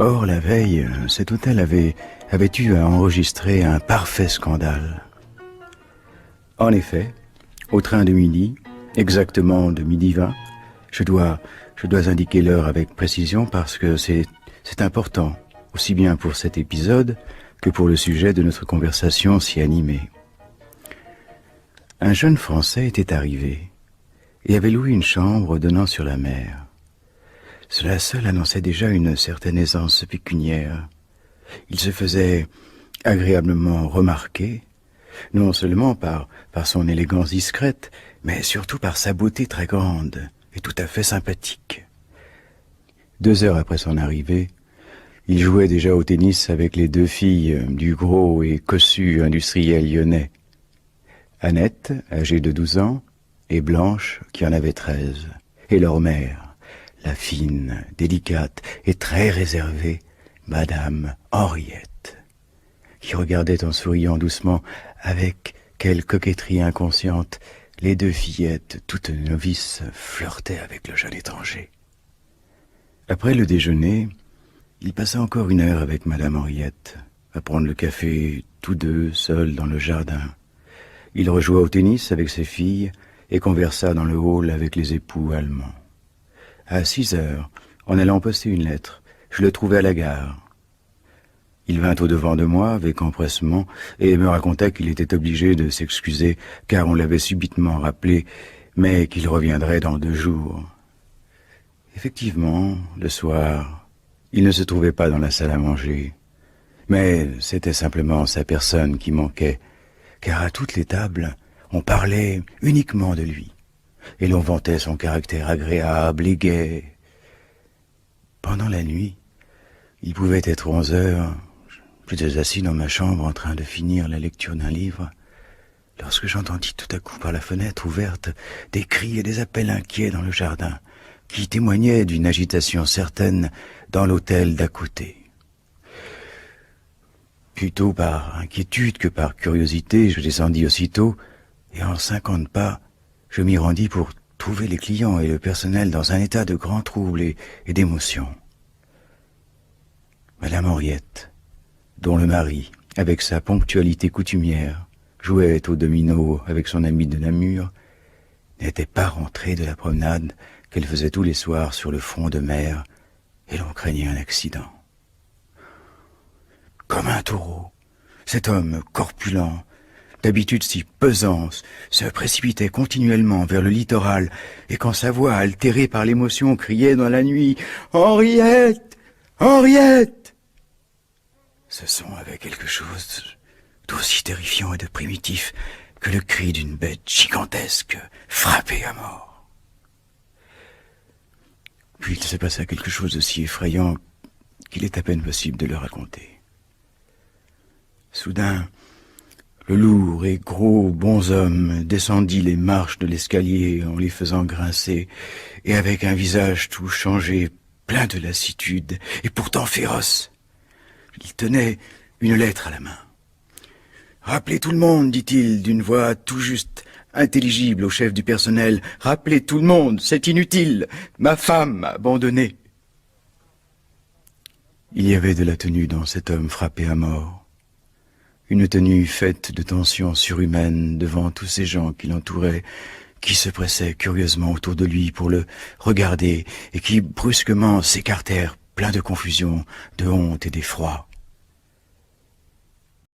Or, la veille, cet hôtel avait eu à enregistrer un parfait scandale. En effet, au train de midi, exactement de 12h20, je dois indiquer l'heure avec précision parce que c'est important, aussi bien pour cet épisode que pour le sujet de notre conversation si animée. Un jeune Français était arrivé et avait loué une chambre donnant sur la mer. Cela seul annonçait déjà une certaine aisance pécuniaire. Il se faisait agréablement remarquer, non seulement par son élégance discrète, mais surtout par sa beauté très grande et tout à fait sympathique. 2 heures après son arrivée, il jouait déjà au tennis avec les 2 filles du gros et cossu industriel lyonnais. Annette, âgée de 12 ans, et Blanche, qui en avait 13, et leur mère, la fine, délicate et très réservée Madame Henriette, qui regardait en souriant doucement, avec quelle coquetterie inconsciente, les 2 fillettes, toutes novices, flirtaient avec le jeune étranger. Après le déjeuner, il passa encore 1 heure avec Madame Henriette, à prendre le café, tous deux, seuls dans le jardin. Il rejoua au tennis avec ses filles et conversa dans le hall avec les époux allemands. À 6 heures, en allant poster une lettre, je le trouvai à la gare. Il vint au-devant de moi avec empressement et me raconta qu'il était obligé de s'excuser car on l'avait subitement rappelé, mais qu'il reviendrait dans 2 jours. Effectivement, le soir, il ne se trouvait pas dans la salle à manger, mais c'était simplement sa personne qui manquait, car à toutes les tables, on parlait uniquement de lui, et l'on vantait son caractère agréable et gai. Pendant la nuit, il pouvait être 11 heures, j'étais assis dans ma chambre en train de finir la lecture d'un livre, lorsque j'entendis tout à coup par la fenêtre ouverte des cris et des appels inquiets dans le jardin, qui témoignaient d'une agitation certaine dans l'hôtel d'à côté. Plutôt par inquiétude que par curiosité, je descendis aussitôt, et en 50 pas, je m'y rendis pour trouver les clients et le personnel dans un état de grand trouble et d'émotion. Madame Henriette, dont le mari, avec sa ponctualité coutumière, jouait au domino avec son ami de Namur, n'était pas rentrée de la promenade qu'elle faisait tous les soirs sur le front de mer, et l'on craignait un accident. Comme un taureau, cet homme corpulent, d'habitude si pesant, se précipitait continuellement vers le littoral, et quand sa voix, altérée par l'émotion, criait dans la nuit « Henriette! Henriette !» Ce son avait quelque chose d'aussi terrifiant et de primitif que le cri d'une bête gigantesque frappée à mort. Puis il se passa quelque chose de si effrayant qu'il est à peine possible de le raconter. Soudain, le lourd et gros bonhomme descendit les marches de l'escalier en les faisant grincer, et avec un visage tout changé, plein de lassitude, et pourtant féroce. Il tenait une lettre à la main. « Rappelez tout le monde, dit-il d'une voix tout juste intelligible au chef du personnel. « Rappelez tout le monde, c'est inutile. Ma femme m'a abandonné. » Il y avait de la tenue dans cet homme frappé à mort. Une tenue faite de tensions surhumaines devant tous ces gens qui l'entouraient, qui se pressaient curieusement autour de lui pour le regarder et qui brusquement s'écartèrent pleins de confusion, de honte et d'effroi.